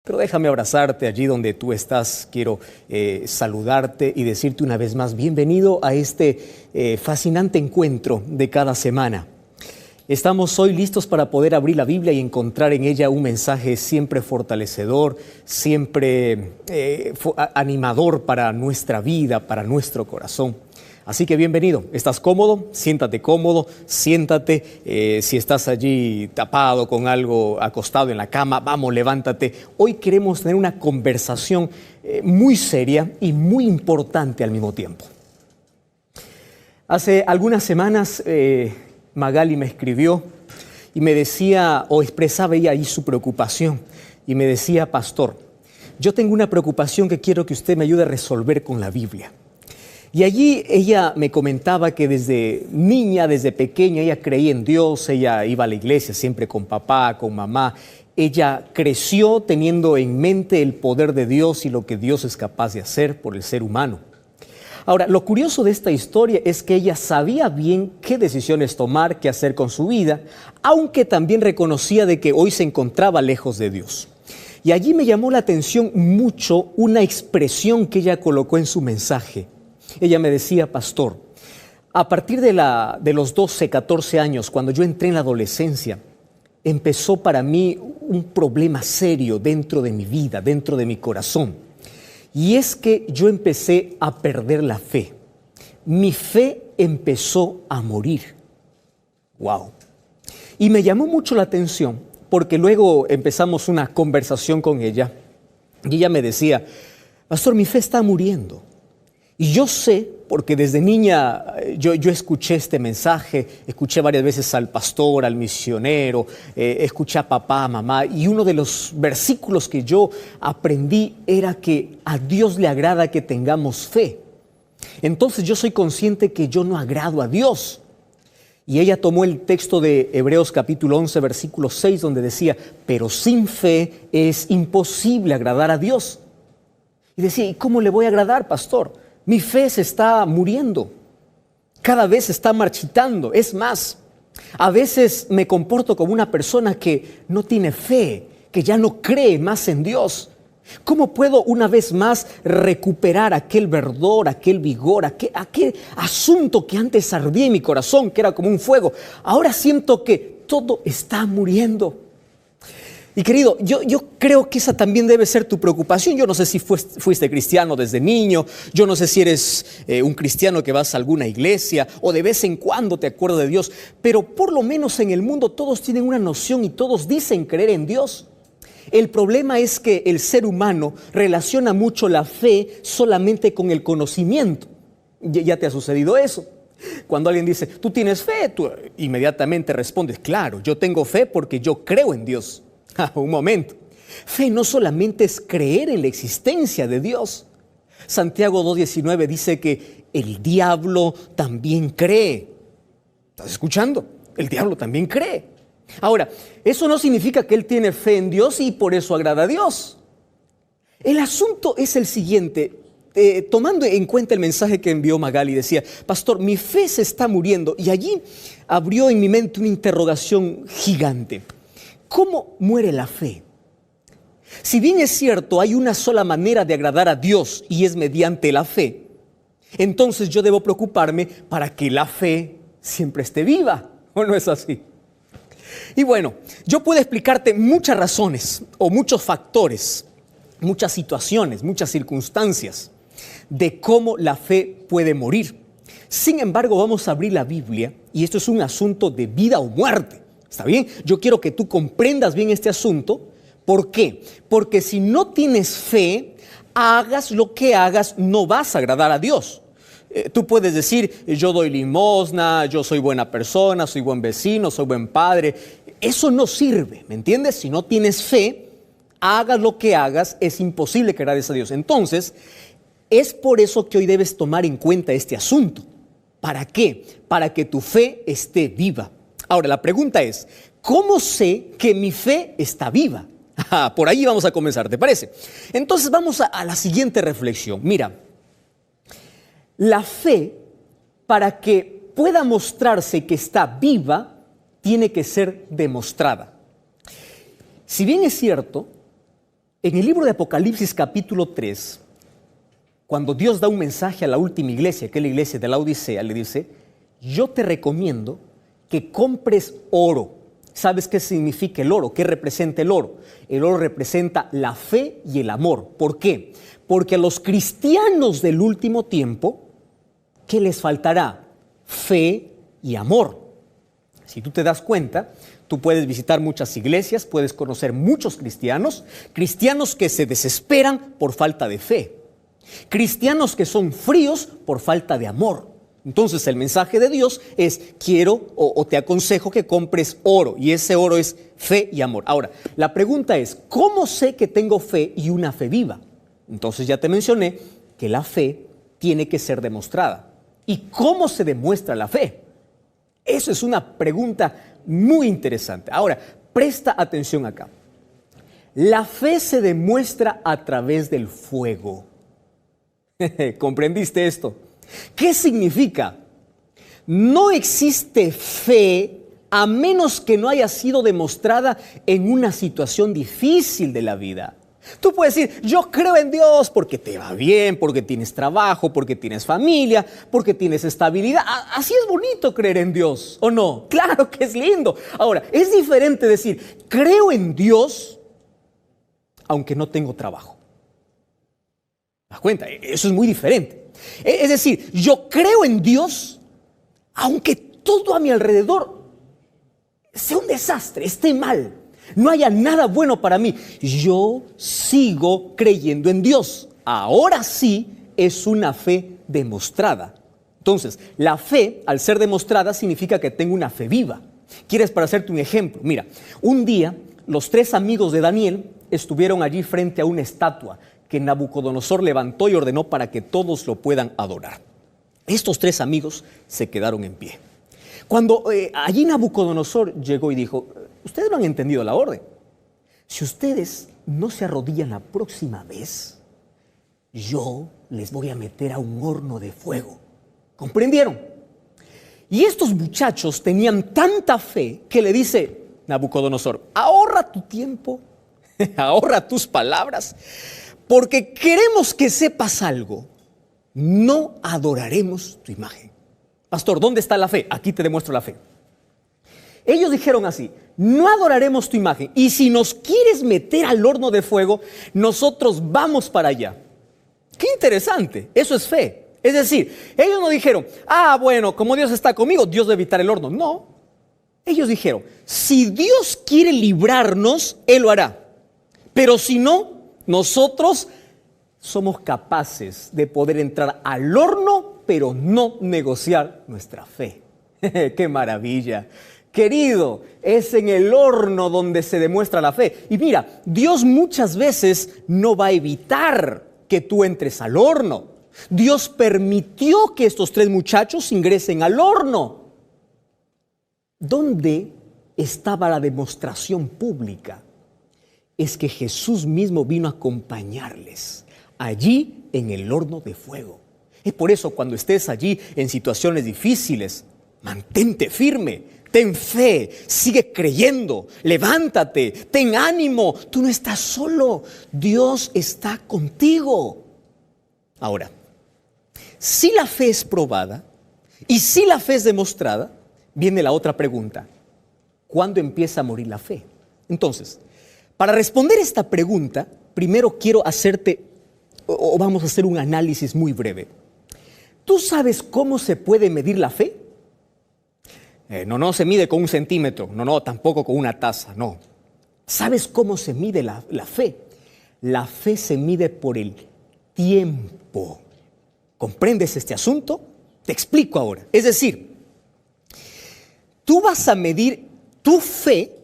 pero déjame abrazarte allí donde tú estás. Quiero saludarte y decirte una vez más, bienvenido a este fascinante encuentro de cada semana. Estamos hoy listos para poder abrir la Biblia y encontrar en ella un mensaje siempre fortalecedor, siempre animador para nuestra vida, para nuestro corazón. Así que bienvenido. ¿Estás cómodo? Siéntate cómodo, siéntate. Si estás allí tapado con algo, acostado en la cama, vamos, levántate. Hoy queremos tener una conversación muy seria y muy importante al mismo tiempo. Hace algunas semanas Magali me escribió y me decía, o expresaba ella ahí su preocupación, y me decía: pastor, yo tengo una preocupación que quiero que usted me ayude a resolver con la Biblia. Y allí ella me comentaba que desde niña, desde pequeña, ella creía en Dios, ella iba a la iglesia siempre con papá, con mamá. Ella creció teniendo en mente el poder de Dios y lo que Dios es capaz de hacer por el ser humano. Ahora, lo curioso de esta historia es que ella sabía bien qué decisiones tomar, qué hacer con su vida, aunque también reconocía de que hoy se encontraba lejos de Dios. Y allí me llamó la atención mucho una expresión que ella colocó en su mensaje. Ella me decía: pastor, a partir de los 12, 14 años, cuando yo entré en la adolescencia, empezó para mí un problema serio dentro de mi vida, dentro de mi corazón. Y es que yo empecé a perder la fe. Mi fe empezó a morir. ¡Wow! Y me llamó mucho la atención porque luego empezamos una conversación con ella y ella me decía: pastor, mi fe está muriendo. Y yo sé, porque desde niña yo escuché este mensaje, escuché varias veces al pastor, al misionero, escuché a papá, a mamá, y uno de los versículos que yo aprendí era que a Dios le agrada que tengamos fe. Entonces yo soy consciente que yo no agrado a Dios. Y ella tomó el texto de Hebreos capítulo 11, versículo 6, donde decía: pero sin fe es imposible agradar a Dios. Y decía: ¿y cómo le voy a agradar, pastor? Mi fe se está muriendo, cada vez se está marchitando. Es más, a veces me comporto como una persona que no tiene fe, que ya no cree más en Dios. ¿Cómo puedo una vez más recuperar aquel verdor, aquel vigor, aquel asunto que antes ardía en mi corazón, que era como un fuego? Ahora siento que todo está muriendo. Y querido, yo creo que esa también debe ser tu preocupación. Yo no sé si fuiste cristiano desde niño, yo no sé si eres un cristiano que vas a alguna iglesia o de vez en cuando te acuerdas de Dios, pero por lo menos en el mundo todos tienen una noción y todos dicen creer en Dios. El problema es que el ser humano relaciona mucho la fe solamente con el conocimiento. ¿Ya te ha sucedido eso? Cuando alguien dice: ¿tú tienes fe?, tú inmediatamente respondes: claro, yo tengo fe porque yo creo en Dios. Un momento. Fe no solamente es creer en la existencia de Dios. Santiago 2:19 dice que el diablo también cree. ¿Estás escuchando? El diablo también cree. Ahora, eso no significa que él tiene fe en Dios y por eso agrada a Dios. El asunto es el siguiente. Tomando en cuenta el mensaje que envió Magali, decía: pastor, mi fe se está muriendo. Y allí abrió en mi mente una interrogación gigante. ¿Cómo muere la fe? Si bien es cierto, hay una sola manera de agradar a Dios y es mediante la fe, entonces yo debo preocuparme para que la fe siempre esté viva, ¿o no es así? Y bueno, yo puedo explicarte muchas razones o muchos factores, muchas situaciones, muchas circunstancias de cómo la fe puede morir. Sin embargo, vamos a abrir la Biblia y esto es un asunto de vida o muerte. ¿Está bien? Yo quiero que tú comprendas bien este asunto. ¿Por qué? Porque si no tienes fe, hagas lo que hagas, no vas a agradar a Dios. Tú puedes decir: yo doy limosna, yo soy buena persona, soy buen vecino, soy buen padre. Eso no sirve, ¿me entiendes? Si no tienes fe, hagas lo que hagas, es imposible que agrades a Dios. Entonces, es por eso que hoy debes tomar en cuenta este asunto. ¿Para qué? Para que tu fe esté viva. Ahora, la pregunta es: ¿cómo sé que mi fe está viva? Por ahí vamos a comenzar, ¿te parece? Entonces vamos a la siguiente reflexión. Mira, la fe, para que pueda mostrarse que está viva, tiene que ser demostrada. Si bien es cierto, En el libro de Apocalipsis capítulo 3, cuando Dios da un mensaje a la última iglesia, que es la iglesia de la Odisea, le dice: yo te recomiendo que compres oro. ¿Sabes qué significa el oro? ¿Qué representa el oro? El oro representa la fe y el amor. ¿Por qué? Porque a los cristianos del último tiempo, ¿qué les faltará? Fe y amor. Si tú te das cuenta, tú puedes visitar muchas iglesias, puedes conocer muchos cristianos que se desesperan por falta de fe, cristianos que son fríos por falta de amor. Entonces el mensaje de Dios es: quiero o te aconsejo que compres oro, y ese oro es fe y amor. Ahora, la pregunta es: ¿cómo sé que tengo fe y una fe viva? Entonces ya te mencioné que la fe tiene que ser demostrada. ¿Y cómo se demuestra la fe? Eso es una pregunta muy interesante. Ahora, presta atención acá. La fe se demuestra a través del fuego. ¿Comprendiste esto? ¿Qué significa? No existe fe a menos que no haya sido demostrada en una situación difícil de la vida. Tú puedes decir: yo creo en Dios porque te va bien, porque tienes trabajo, porque tienes familia, porque tienes estabilidad. Así es bonito creer en Dios, ¿o no? Claro que es lindo. Ahora, es diferente decir: creo en Dios aunque no tengo trabajo. ¿Te das cuenta? Eso es muy diferente. Es decir, yo creo en Dios aunque todo a mi alrededor sea un desastre, esté mal, no haya nada bueno para mí. Yo sigo creyendo en Dios. Ahora sí es una fe demostrada. Entonces, la fe, al ser demostrada, significa que tengo una fe viva. ¿Quieres para hacerte un ejemplo? Mira, un día los 3 amigos de Daniel estuvieron allí frente a una estatua que Nabucodonosor levantó y ordenó para que todos lo puedan adorar. Estos 3 amigos se quedaron en pie. Cuando allí Nabucodonosor llegó y dijo: ustedes no han entendido la orden. Si ustedes no se arrodillan la próxima vez, yo les voy a meter a un horno de fuego. ¿Comprendieron? Y estos muchachos tenían tanta fe que le dice Nabucodonosor: ahorra tu tiempo, ahorra tus palabras, porque queremos que sepas algo. No adoraremos tu imagen. Pastor, ¿dónde está la fe? Aquí te demuestro la fe. Ellos dijeron así: no adoraremos tu imagen, y si nos quieres meter al horno de fuego, nosotros vamos para allá. Qué interesante, eso es fe. Es decir, ellos no dijeron: bueno, como Dios está conmigo, Dios debe evitar el horno. No, ellos dijeron: si Dios quiere librarnos, Él lo hará. Pero si no, nosotros somos capaces de poder entrar al horno, pero no negociar nuestra fe. ¡Qué maravilla! Querido, es en el horno donde se demuestra la fe. Y mira, Dios muchas veces no va a evitar que tú entres al horno. Dios permitió que estos 3 muchachos ingresen al horno. ¿Dónde estaba la demostración pública? Es que Jesús mismo vino a acompañarles allí en el horno de fuego. Es por eso, cuando estés allí en situaciones difíciles, mantente firme, ten fe, sigue creyendo, levántate, ten ánimo. Tú no estás solo, Dios está contigo. Ahora, si la fe es probada y si la fe es demostrada, viene la otra pregunta: ¿cuándo empieza a morir la fe? Entonces, para responder esta pregunta, primero quiero vamos a hacer un análisis muy breve. ¿Tú sabes cómo se puede medir la fe? No se mide con 1 centímetro, no, tampoco con una taza, no. ¿Sabes cómo se mide la fe? La fe se mide por el tiempo. ¿Comprendes este asunto? Te explico ahora. Es decir, tú vas a medir tu fe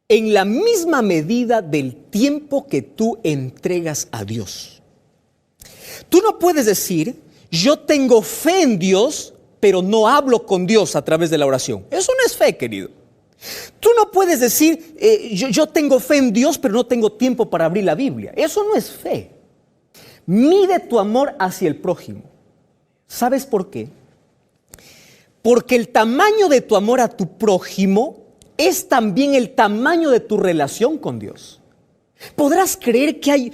en la misma medida del tiempo que tú entregas a Dios. Tú no puedes decir: yo tengo fe en Dios, pero no hablo con Dios a través de la oración. Eso no es fe, querido. Tú no puedes decir: yo tengo fe en Dios, pero no tengo tiempo para abrir la Biblia. Eso no es fe. Mide tu amor hacia el prójimo. ¿Sabes por qué? Porque el tamaño de tu amor a tu prójimo es también el tamaño de tu relación con Dios. ¿Podrás creer que hay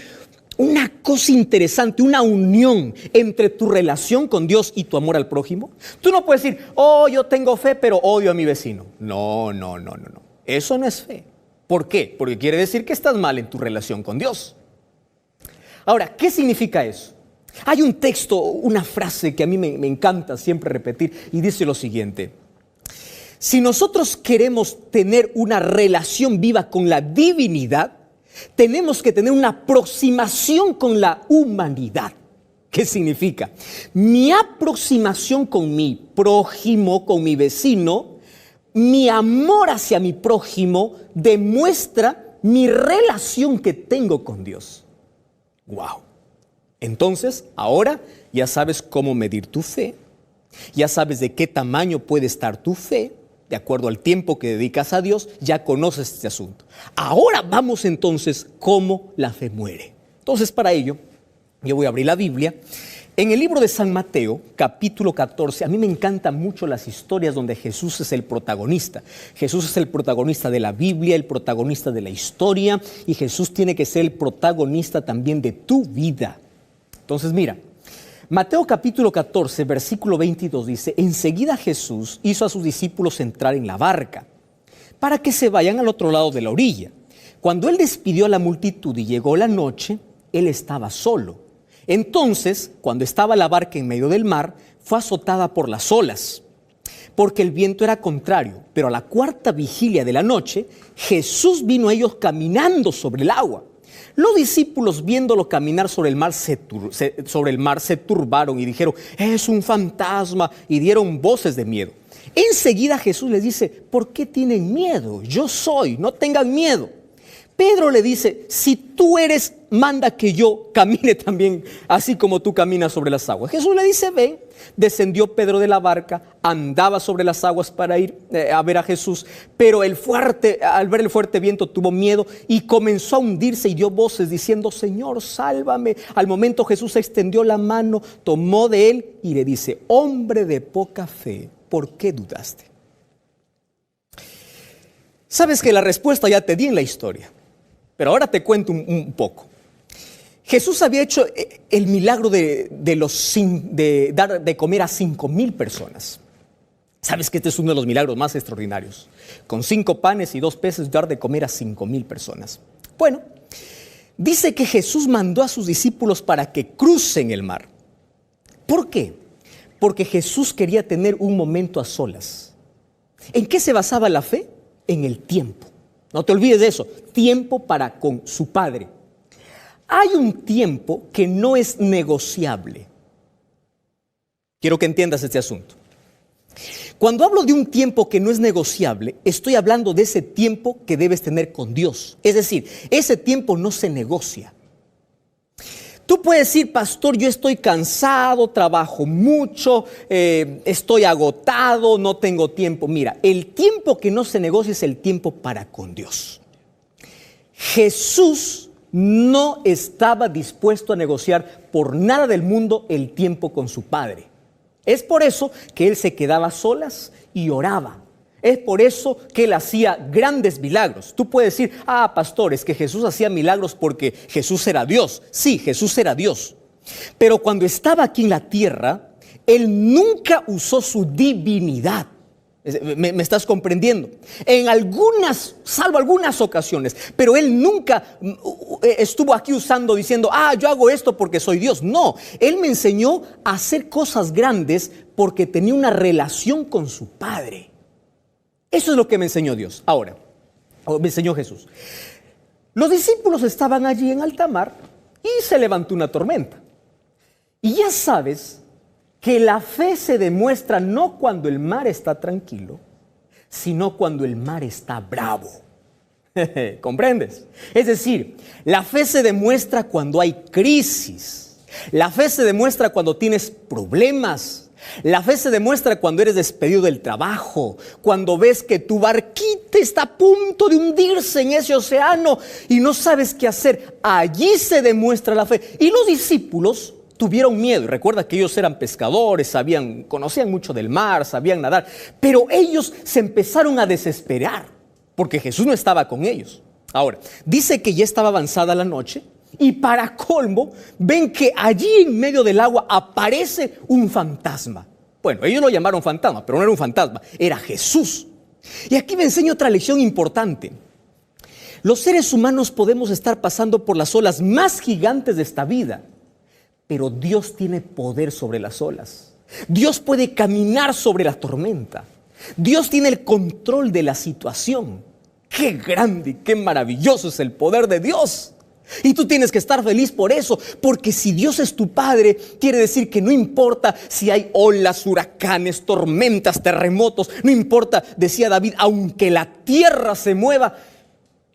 una cosa interesante, una unión entre tu relación con Dios y tu amor al prójimo? Tú no puedes decir, oh, yo tengo fe, pero odio a mi vecino. No. Eso no es fe. ¿Por qué? Porque quiere decir que estás mal en tu relación con Dios. Ahora, ¿qué significa eso? Hay un texto, una frase que a mí me encanta siempre repetir y dice lo siguiente. Si nosotros queremos tener una relación viva con la divinidad, tenemos que tener una aproximación con la humanidad. ¿Qué significa? Mi aproximación con mi prójimo, con mi vecino, mi amor hacia mi prójimo demuestra mi relación que tengo con Dios. ¡Wow! Entonces, ahora ya sabes cómo medir tu fe, ya sabes de qué tamaño puede estar tu fe, de acuerdo al tiempo que dedicas a Dios, ya conoces este asunto. Ahora vamos entonces cómo la fe muere. Entonces, para ello, yo voy a abrir la Biblia. En el libro de San Mateo, capítulo 14, a mí me encantan mucho las historias donde Jesús es el protagonista. Jesús es el protagonista de la Biblia, el protagonista de la historia, y Jesús tiene que ser el protagonista también de tu vida. Entonces, mira, Mateo capítulo 14, versículo 22 dice, enseguida Jesús hizo a sus discípulos entrar en la barca para que se vayan al otro lado de la orilla. Cuando él despidió a la multitud y llegó la noche, él estaba solo. Entonces, cuando estaba la barca en medio del mar, fue azotada por las olas, porque el viento era contrario. Pero a la cuarta vigilia de la noche, Jesús vino a ellos caminando sobre el agua. Los discípulos, viéndolo caminar sobre el mar, se turbaron y dijeron, es un fantasma, y dieron voces de miedo. Enseguida Jesús les dice, ¿por qué tienen miedo? Yo soy, no tengan miedo. Pedro le dice, si tú eres, manda que yo camine también, así como tú caminas sobre las aguas. Jesús le dice, ven. Descendió Pedro de la barca, andaba sobre las aguas para ir a ver a Jesús, pero al ver el fuerte viento tuvo miedo y comenzó a hundirse y dio voces diciendo, Señor, sálvame. Al momento Jesús extendió la mano, tomó de él y le dice, hombre de poca fe, ¿por qué dudaste? Sabes que la respuesta ya te di en la historia, pero ahora te cuento un poco. Jesús había hecho el milagro de dar de comer a 5,000 personas. Sabes que este es uno de los milagros más extraordinarios. Con 5 panes y 2 peces dar de comer a 5,000 personas. Bueno, dice que Jesús mandó a sus discípulos para que crucen el mar. ¿Por qué? Porque Jesús quería tener un momento a solas. ¿En qué se basaba la fe? En el tiempo. No te olvides de eso. Tiempo para con su Padre. Hay un tiempo que no es negociable. Quiero que entiendas este asunto. Cuando hablo de un tiempo que no es negociable, estoy hablando de ese tiempo que debes tener con Dios. Es decir, ese tiempo no se negocia. Tú puedes decir, pastor, yo estoy cansado, trabajo mucho, estoy agotado, no tengo tiempo. Mira, el tiempo que no se negocia es el tiempo para con Dios. Jesús no estaba dispuesto a negociar por nada del mundo el tiempo con su Padre. Es por eso que él se quedaba a solas y oraba. Es por eso que él hacía grandes milagros. Tú puedes decir, pastor, es que Jesús hacía milagros porque Jesús era Dios. Sí, Jesús era Dios. Pero cuando estaba aquí en la tierra, él nunca usó su divinidad. ¿Me estás comprendiendo? Salvo algunas ocasiones, pero él nunca estuvo aquí diciendo, yo hago esto porque soy Dios. No, él me enseñó a hacer cosas grandes porque tenía una relación con su Padre. Eso es lo que me enseñó Dios. Ahora, me enseñó Jesús. Los discípulos estaban allí en alta mar y se levantó una tormenta. Y ya sabes que la fe se demuestra no cuando el mar está tranquilo, sino cuando el mar está bravo. ¿Comprendes? Es decir, la fe se demuestra cuando hay crisis. La fe se demuestra cuando tienes problemas. La fe se demuestra cuando eres despedido del trabajo, cuando ves que tu barquita está a punto de hundirse en ese océano y no sabes qué hacer. Allí se demuestra la fe. Y los discípulos tuvieron miedo. Y recuerda que ellos eran pescadores, conocían mucho del mar, sabían nadar. Pero ellos se empezaron a desesperar porque Jesús no estaba con ellos. Ahora, dice que ya estaba avanzada la noche y para colmo ven que allí en medio del agua aparece un fantasma. Bueno, ellos lo llamaron fantasma, pero no era un fantasma, era Jesús. Y aquí me enseña otra lección importante. Los seres humanos podemos estar pasando por las olas más gigantes de esta vida, pero Dios tiene poder sobre las olas. Dios puede caminar sobre la tormenta. Dios tiene el control de la situación. ¡Qué grande y qué maravilloso es el poder de Dios! Y tú tienes que estar feliz por eso, porque si Dios es tu Padre, quiere decir que no importa si hay olas, huracanes, tormentas, terremotos, no importa, decía David, aunque la tierra se mueva,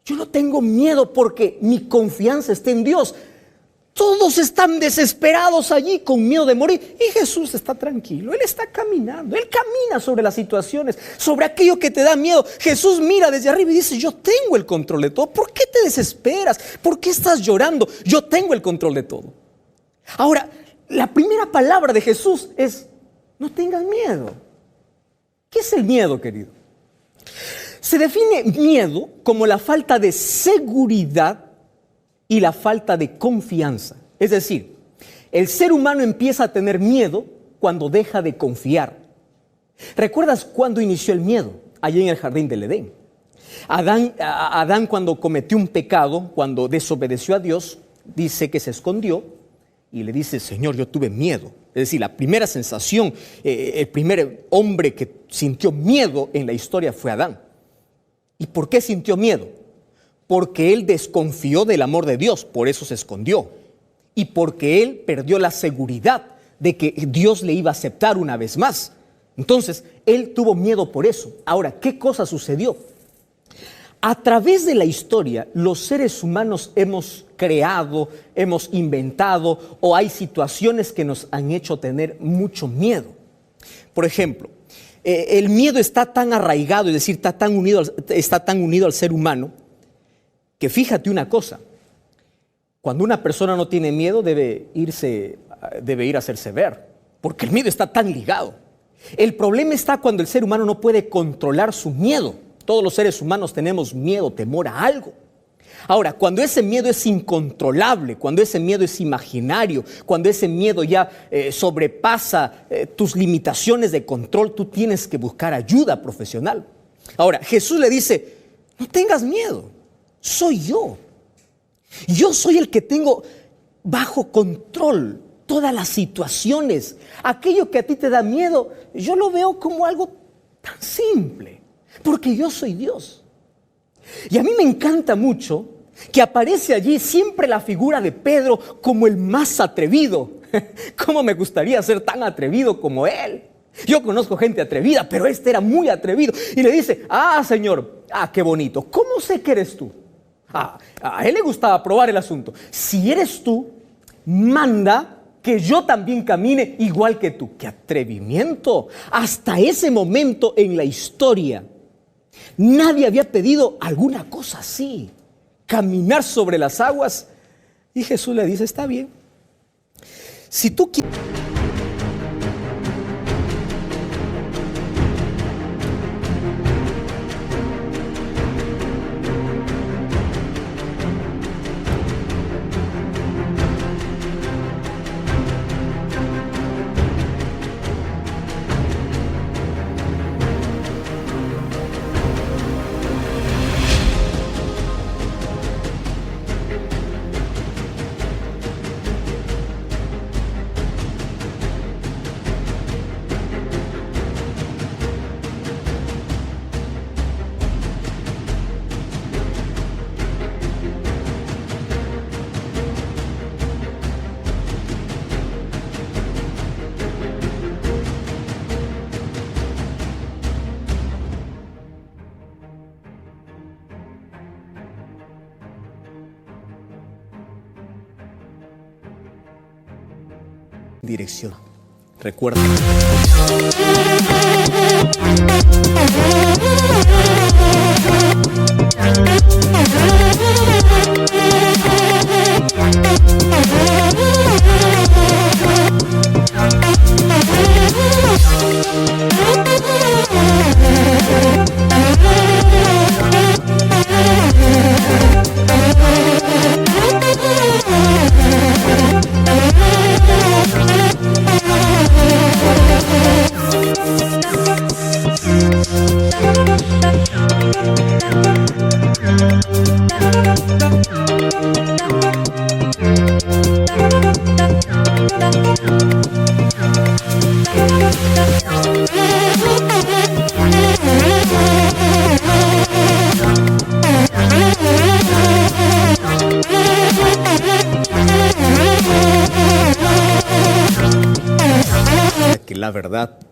yo no tengo miedo porque mi confianza está en Dios. Todos están desesperados allí con miedo de morir y Jesús está tranquilo, Él está caminando, Él camina sobre las situaciones, sobre aquello que te da miedo. Jesús mira desde arriba y dice, yo tengo el control de todo. ¿Por qué te desesperas? ¿Por qué estás llorando? Yo tengo el control de todo. Ahora, la primera palabra de Jesús es, no tengas miedo. ¿Qué es el miedo, querido? Se define miedo como la falta de seguridad y la falta de confianza. Es decir, el ser humano empieza a tener miedo cuando deja de confiar. ¿Recuerdas cuándo inició el miedo? Allí en el jardín del Edén. Adán cuando cometió un pecado, cuando desobedeció a Dios, dice que se escondió y le dice, Señor, yo tuve miedo. Es decir, la primera sensación, el primer hombre que sintió miedo en la historia fue Adán. ¿Y por qué sintió miedo? Porque él desconfió del amor de Dios, por eso se escondió. Y porque él perdió la seguridad de que Dios le iba a aceptar una vez más. Entonces, él tuvo miedo por eso. Ahora, ¿qué cosa sucedió? A través de la historia, los seres humanos hemos creado, hemos inventado, o hay situaciones que nos han hecho tener mucho miedo. Por ejemplo, el miedo está tan arraigado, es decir, está tan unido al ser humano, que fíjate una cosa, cuando una persona no tiene miedo debe ir a hacerse ver, porque el miedo está tan ligado. El problema está cuando el ser humano no puede controlar su miedo. Todos los seres humanos tenemos miedo, temor a algo. Ahora, cuando ese miedo es incontrolable, cuando ese miedo es imaginario, cuando ese miedo ya sobrepasa tus limitaciones de control, tú tienes que buscar ayuda profesional. Ahora, Jesús le dice, no tengas miedo. Soy yo. Yo soy el que tengo bajo control todas las situaciones. Aquello que a ti te da miedo, yo lo veo como algo tan simple, porque yo soy Dios. Y a mí me encanta mucho que aparece allí siempre la figura de Pedro como el más atrevido. ¿Cómo me gustaría ser tan atrevido como él? Yo conozco gente atrevida, pero este era muy atrevido. Y le dice, Señor, qué bonito. ¿Cómo sé que eres tú? A él le gustaba probar el asunto. Si eres tú, manda que yo también camine igual que tú. ¡Qué atrevimiento! Hasta ese momento en la historia, nadie había pedido alguna cosa así. Caminar sobre las aguas. Y Jesús le dice, está bien. Si tú quieres... dirección. Recuerda. Que la verdad